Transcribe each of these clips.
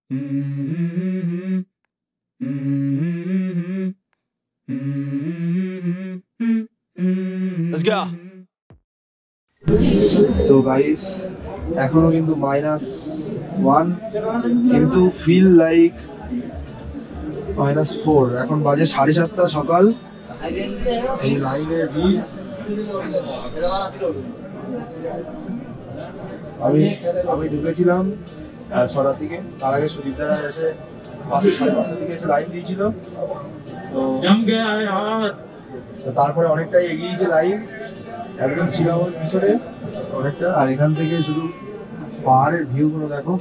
Let's go. তো guys এখনো কিন্তু -1 কিন্তু ফিল লাইক -4। এখন বাজে 7:30 সকাল। এই লাইনের ভিড়। আমি ঢুকেছিলাম 6টার দিকে। তার আগে সুদীপদারা এসে 5:30 দিকে এসে লাইন দিয়েছিল। তো তারপরে অনেকটাই এগিয়েছে লাইন, একদম ছিলাম পিছনে অনেকটা। আর এখান থেকে শুধু পাহাড়ের ভিউ গুলো দেখো,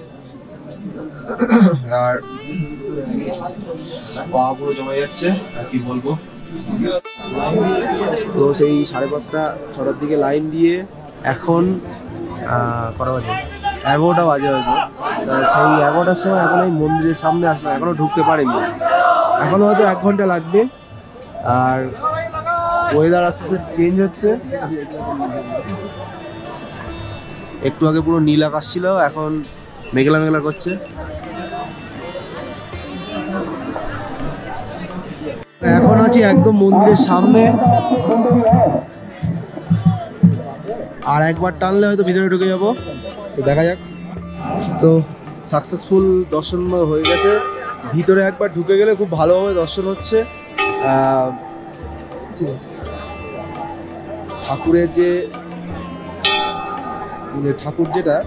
আর পা পুরো জমে যাচ্ছে, আর কি বলবো। তো সেই 5:30-6টার দিকে লাইন দিয়ে এখন কটা বাজে, 11টা বাজে হয়তো। সেই 11টার সময় এখন এই মন্দিরের সামনে আসলাম, এখনো ঢুকতে পারিনি, এখনো হয়তো 1 ঘন্টা লাগবে। আর ওয়েদার আস্তে আস্তে চেঞ্জ হচ্ছে, একটু আগে পুরো নীল আকাশ ছিল, এখন মেঘলা মেঘলা করছে। এখন আছি একদম মন্দিরের সামনে, আর একবার টানলে হয়তো ভিতরে ঢুকে যাবো। তো দেখা যাক। তো সাকসেসফুল দর্শন হয়ে গেছে। ভিতরে একবার ঢুকে গেলে খুব ভালোভাবে দর্শন হচ্ছে। ঠাকুরের যে ঠাকুর যেটা,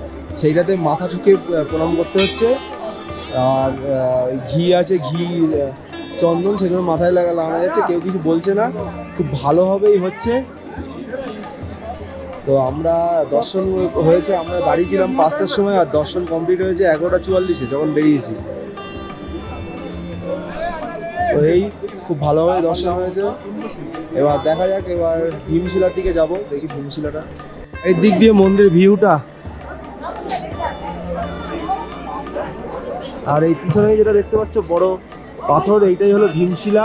সেইটাতে মাথা ঠুকে প্রণাম করতে হচ্ছে। আর ঘি আছে, ঘি চন্দন, সেগুলো মাথায় লাগানো যাচ্ছে, কেউ কিছু বলছে না, খুব ভালোভাবেই হচ্ছে। তো আমরা দর্শন হয়েছে, আমরা দাঁড়িয়েছিলাম 5টার সময়, আর দর্শন কমপ্লিট হয়েছে 11:44-এ যখন বেরিয়েছি। তো এই খুব ভালোভাবে দর্শন হয়েছে। এবার দেখা যাক, এবার ভীমশিলার দিকে যাব, দেখি ভীমশিলাটা। এই দিক দিয়ে মন্দিরের ভিউটা, আর এই পিছনে যেটা দেখতে পাচ্ছ বড় পাথর, এইটাই হলো ভীমশিলা,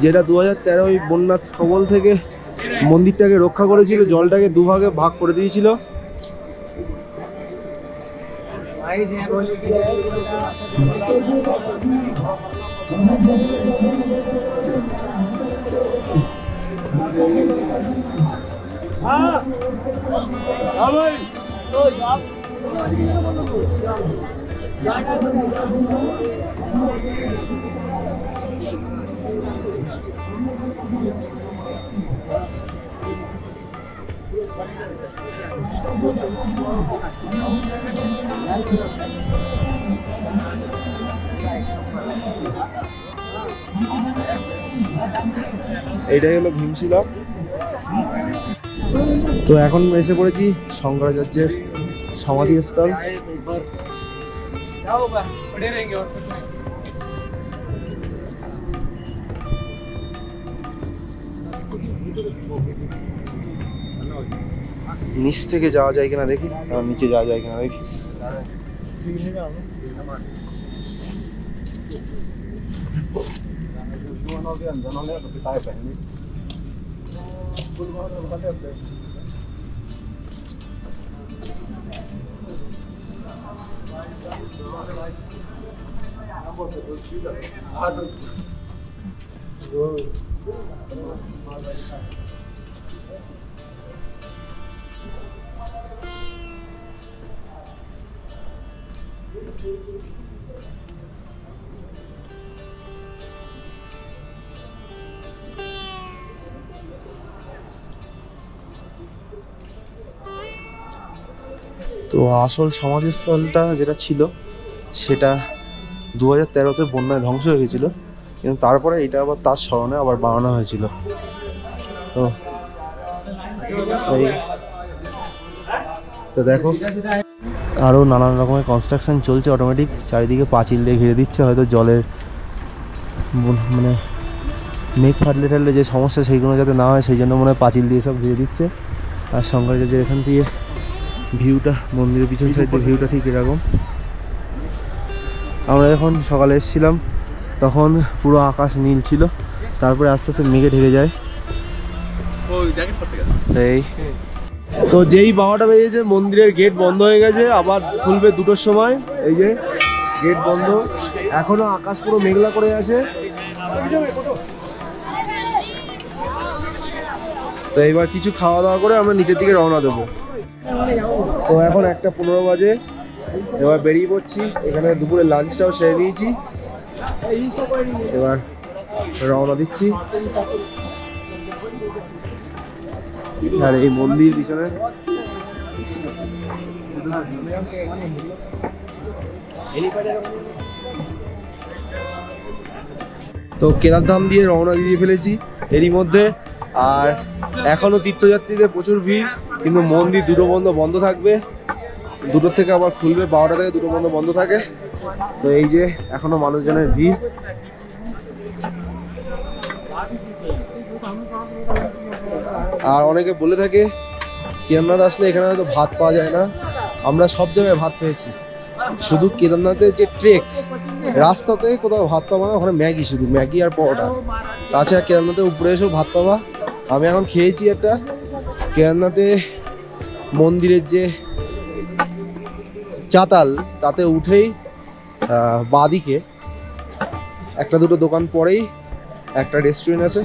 যেটা 2013 ওই বন্যার কবল থেকে মন্দিরটাকে রক্ষা করেছিল, জলটাকে দুভাগে ভাগ করে দিয়েছিল। এইটাই হলো ভীমশিলা। তো এখন এসে পড়েছি শঙ্করাচার্যের সমাধিস্থল। নিচ থেকে যাওয়া যায় কিনা দেখি, নিচে যাওয়া যায় কিনা দেখি। তো আসল সমাধিস্থলটা যেটা ছিল সেটা 2013-তে বন্যায় ধ্বংস হয়ে গেছিল, কিন্তু তারপরে এটা আবার তার স্মরণে আবার বানানো হয়েছিল। তো তো দেখো আরও নানান রকমের কনস্ট্রাকশন চলছে অটোমেটিক, চারিদিকে পাঁচিল দিয়ে ঘিরে দিচ্ছে। হয়তো জলের মানে মেঘ ফাটলে টাটলে যে সমস্যা সেইগুলো যাতে না হয় সেই জন্য মনে হয় পাঁচিল দিয়ে সব ঘিরে দিচ্ছে। আর শঙ্করাচার্যের এখান থেকে ভিউটা, মন্দিরের পিছন সাইডের ভিউটা ঠিক এরকম। আমরা যখন সকালে এসেছিলাম তখন পুরো আকাশ নীল ছিল, তারপরে আস্তে আস্তে মেঘে ঢেকে যায়। এই তো যেই 12টা বেজেছে মন্দিরের গেট বন্ধ হয়ে গেছে, আবার খুলবে 2টোর সময়। এই যে গেট বন্ধ, এখনো আকাশ পুরো মেঘলা করে আছে। তো এবার কিছু খাওয়া দাওয়া করে আমরা নিচের দিকে রওনা দেবো। তো এখন 1:15 বাজে, এবার বেরিয়ে পড়ছি। এখানে দুপুরে লাঞ্চটাও সেরে নিয়েছি, এবার রওনা দিচ্ছি। আর এই মন্দির পিছনে তো কেদারধাম দিয়ে রওনা দিয়ে ফেলেছি এরই মধ্যে। আর এখনো তীর্থযাত্রীদের প্রচুর ভিড়, কিন্তু মন্দির দুটো বন্ধ থাকবে, দুটোর থেকে আবার খুলবে, 12টা থেকে দুটো বন্ধ থাকে। তো এই যে এখনো মানুষজনের ভিড়। আর অনেকে বলে থাকে কেদারনাথ আসলে এখানে হয়তো ভাত পাওয়া যায় না। আমরা সব জায়গায় ভাত পেয়েছি, শুধু কেদারনাথের যে ট্রেক রাস্তাতে কোথাও ভাত পাবো না, ওখানে ম্যাগি, শুধু ম্যাগি আর পরোটা। তাছাড়া কেদারনাথের উপরে এসেও ভাত পাবা। আমি এখন খেয়েছি একটা, কেদারনাথে মন্দিরের যে চাতাল তাতে উঠেই বাঁদিকে একটা দুটো দোকান পরেই একটা রেস্টুরেন্ট আছে,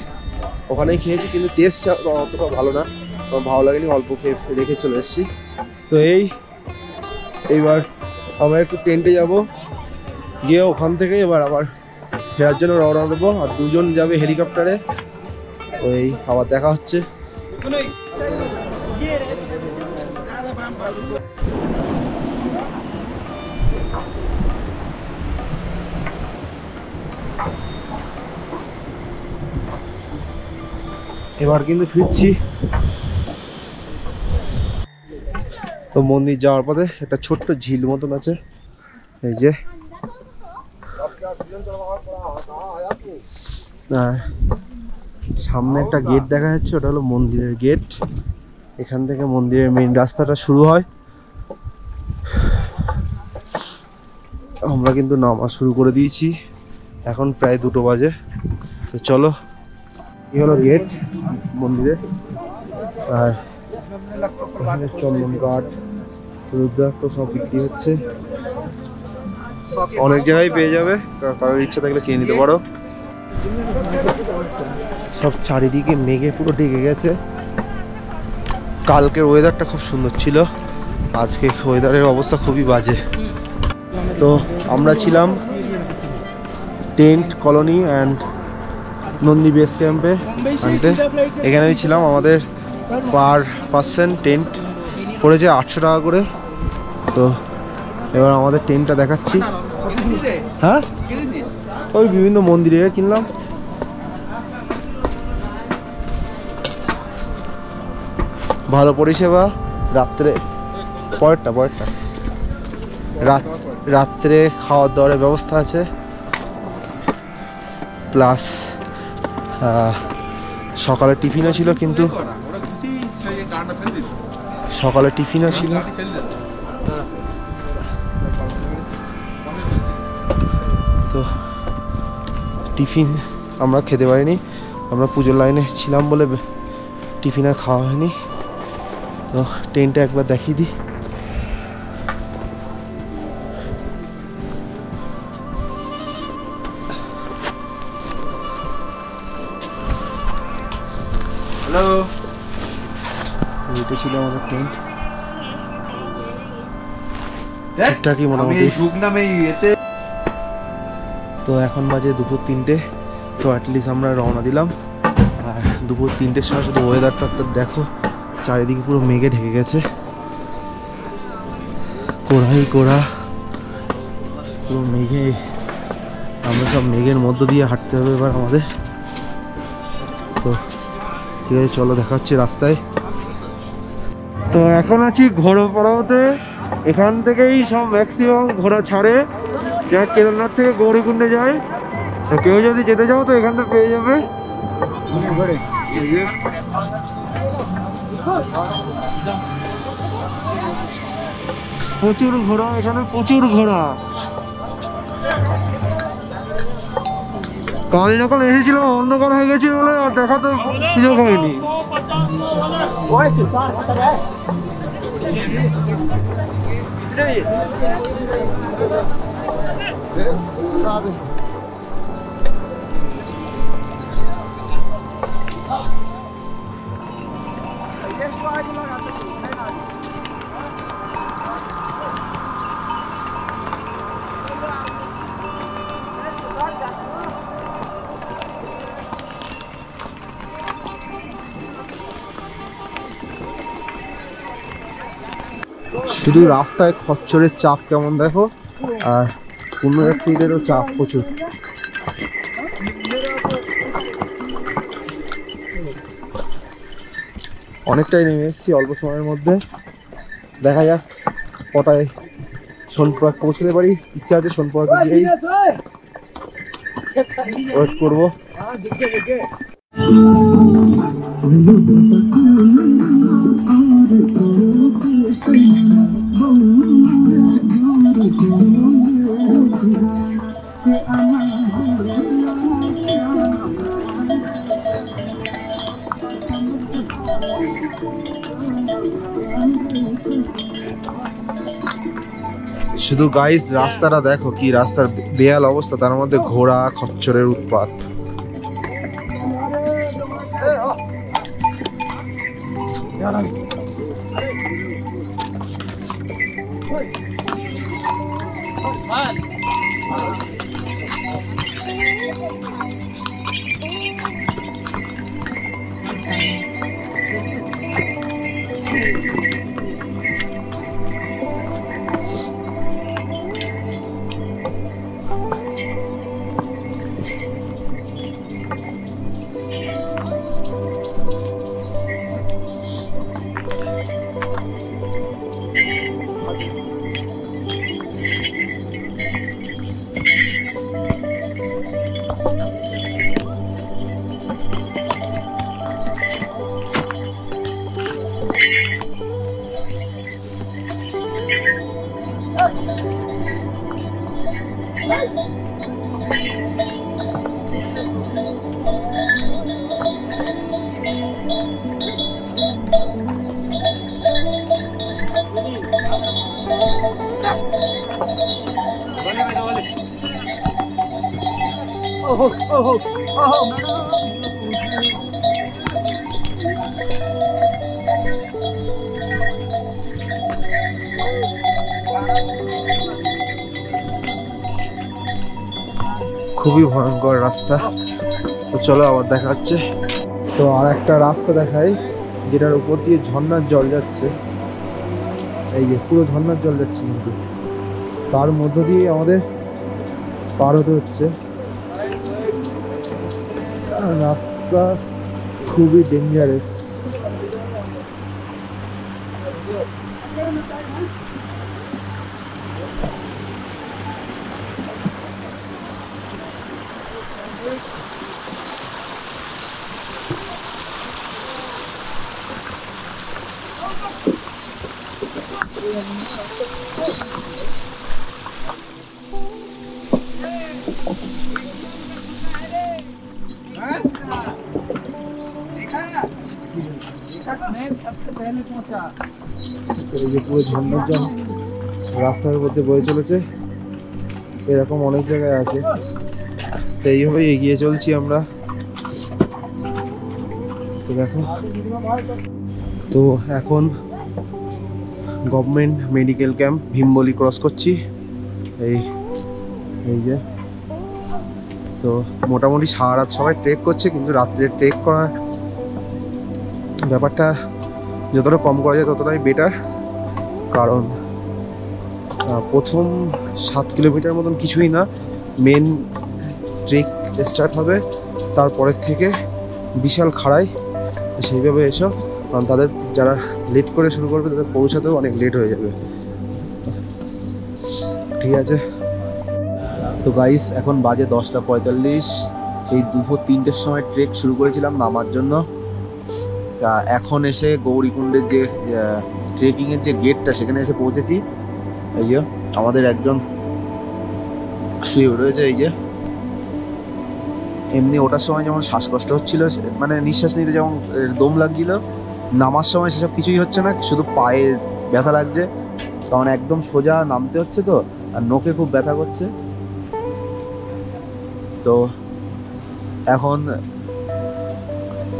ওখানেই খেয়েছি। কিন্তু টেস্ট অতটা ভালো না, আমার ভালো লাগেনি, অল্প খেয়ে রেখে চলে এসেছি। তো এইবার আমরা একটু টেন্টে যাব, গিয়ে ওখান থেকে এবার আবার ফেরার জন্য রওনা দেবো। আর দুজন যাবে হেলিকপ্টারে, ওই আবার দেখা হচ্ছে। এবার কিন্তু ফিরছি। তো মন্দির যাওয়ার পথে একটা ছোট্ট ঝিল মতন আছে, এই যে সামনে একটা গেট দেখা যাচ্ছে, ওটা হলো মন্দিরের গেট। এখান থেকে মন্দিরের মেইন রাস্তাটা শুরু হয়। আমরা কিন্তু নামা শুরু করে দিয়েছি, এখন প্রায় 2টো বাজে। তো চলো, এই হলো গেট মন্দিরে। আর এখানে চন্দন কাঠ, রুদ্রাক্ষ সব বিক্রি হচ্ছে, অনেক জায়গায় পেয়ে যাবে, কারোর ইচ্ছা থাকলে কিনে নিতে পারো। সব চারিদিকে মেঘে পুরো ঢেকে গেছে। কালকের ওয়েদারটা খুব সুন্দর ছিল, আজকে ওয়েদারের অবস্থা খুবই বাজে। তো আমরা ছিলাম tent colony and Nandi base ক্যাম্পে। এখানেই ছিলাম। আমাদের পার পার্সন টেন্ট পড়েছে 800 টাকা করে। তো এবার আমাদের টেন্টটা দেখাচ্ছি। হ্যাঁ, ওই বিভিন্ন মন্দিরে কিনলাম। ভালো পরিষেবা, রাত্রে পরেরটা রাত্রে খাওয়ার দাওয়ারের ব্যবস্থা আছে, প্লাস সকালে টিফিনও ছিল। কিন্তু সকালে টিফিনও ছিল, তো টিফিন আমরা খেতে পারিনি। আমরা পুজোর লাইনে ছিলাম বলে টিফিন আর খাওয়া হয়নি। তো ট্রেনটা একবার দেখিয়ে দিই। হ্যালো, এটা ছিল আমাদের টেন্ট। ঠিকঠাকই মোটামুটি। তো এখন বাজে দুপুর 3টে। তো অ্যাটলিস্ট আমরা রওনা দিলাম। আর দুপুর 3টের সময় শুধু ওয়েদারটা দেখো, চারিদিকে পুরো মেঘে ঢেকে গেছে, কোড়াই কোড়া পুরো মেঘে। আমরা সব মেঘের মধ্য দিয়ে হাঁটতে হবে এবার আমাদের। তো ঠিক আছে, চলো দেখা হচ্ছে রাস্তায়। তো এখন আছি ঘোড়াপাড়াতে। এখান থেকেই সব ম্যাক্সিমাম ঘোড়া ছাড়ে, যা কেদারনাথ থেকে গৌরীকুণ্ডে যায়। তো কেউ যদি যেতে চাও তো এখানটা পেয়ে যাবে। প্রচুর ঘোড়া, এখানে প্রচুর ঘোড়া। কাল যখন এসেছিলাম অন্ধকার হয়ে গেছিল বলে আর দেখা তো সুযোগ হয়নি। শুধু রাস্তায় খচ্চরের চাপ কেমন দেখো, আর পুণ্যযাত্রীদেরও চাপ প্রচুর। অনেকটাই নেমে এসেছি অল্প সময়ের মধ্যে, দেখা যাক কটায় সোনপুর পৌঁছতে পারি। ইচ্ছা আছে সোনপুর গিয়েই ওয়েট করবো। শুধু গাইস রাস্তাটা দেখো, কি রাস্তার বেহাল অবস্থা, তার মধ্যে ঘোড়া খচ্চরের উৎপাত। খুবই ভয়ঙ্কর রাস্তা। তো চলো আবার দেখা হচ্ছে। তো আর একটা রাস্তা দেখাই, যেটার উপর দিয়ে ঝর্ণার জল যাচ্ছে। এই যে পুরো ঝর্ণার জল যাচ্ছে, কিন্তু তার মধ্য দিয়ে আমাদের পার হতে হচ্ছে। রাস্তা খুবই ডেঞ্জারাস। এই যে পুরো ঝর্ণার জল রাস্তার মধ্যে বয়ে চলেছে, এরকম অনেক জায়গায় আছে। তো এইভাবেই এগিয়ে চলছি আমরা। তো দেখো, তো এখন গভর্নমেন্ট মেডিকেল ক্যাম্প ভীমবলি ক্রস করছি। এই এই যে, তো মোটামুটি সারা রাত সবাই ট্রেক করছে, কিন্তু রাত্রে ট্রেক করার ব্যাপারটা যতটা কম করা যায় ততটাই বেটার। কারণ প্রথম 7 কিলোমিটার মতন কিছুই না, মেন ট্রেক স্টার্ট হবে, তারপরের থেকে বিশাল খাড়াই। সেইভাবে এসো, কারণ তাদের যারা লেট করে শুরু করবে তাদের পৌঁছাতেও অনেক লেট হয়ে যাবে। ঠিক আছে, তো গাইস এখন বাজে 10:45। সেই দুপুর 3টের সময় ট্রেক শুরু করেছিলাম নামার জন্য। তা এখন এসে গৌরীকুণ্ডের যে ট্রেকিংয়ের যে গেটটা, সেখানে এসে পৌঁছেছি। এই যে আমাদের একজন শুয়ে রয়েছে। এই যে এমনি ওঠার সময় যেমন শ্বাসকষ্ট হচ্ছিল, মানে নিঃশ্বাস নিতে যেমন দম লাগছিল, নামার সময় সেসব কিছুই হচ্ছে না, শুধু পায়ে ব্যথা লাগছে। কারণ একদম সোজা নামতে হচ্ছে তো, আর নোকে খুব ব্যথা করছে। তো এখন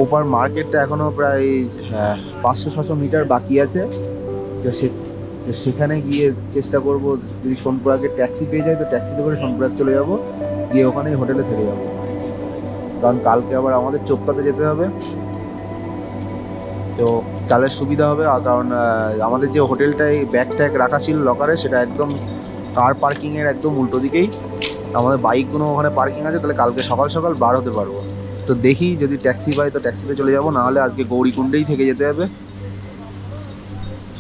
ওপার মার্কেটটা এখনও প্রায় 500-600 মিটার বাকি আছে। তো সেখানে গিয়ে চেষ্টা করব, যদি সোনপুরাকে ট্যাক্সি পেয়ে যাই তো ট্যাক্সিতে করে সোনপুরাক চলে যাব, গিয়ে ওখানেই হোটেলে থেকে যাব, কারণ কালকে আবার আমাদের চোপতাতে যেতে হবে। তো তাহলে সুবিধা হবে, আর কারণ আমাদের যে হোটেলটায় ব্যাগ ট্যাগ রাখা ছিল লকারে, সেটা একদম কার পার্কিংয়ের একদম উল্টো দিকেই। আমাদের বাইকগুলো ওখানে পার্কিং আছে, তাহলে কালকে সকাল সকাল বার হতে পারবো। তো দেখি যদি ট্যাক্সি পাই তো ট্যাক্সিতে চলে যাব, নাহলে আজকে গৌরীকুণ্ডেই থেকে যেতে হবে।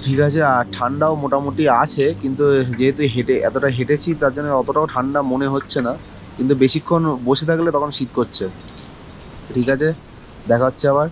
ঠিক আছে। আর ঠান্ডাও মোটামুটি আছে, কিন্তু যেহেতু এতটা হেঁটেছি তার জন্য অতটাও ঠান্ডা মনে হচ্ছে না, কিন্তু বেশিক্ষণ বসে থাকলে তখন শীত করছে। ঠিক আছে, দেখা হচ্ছে আবার।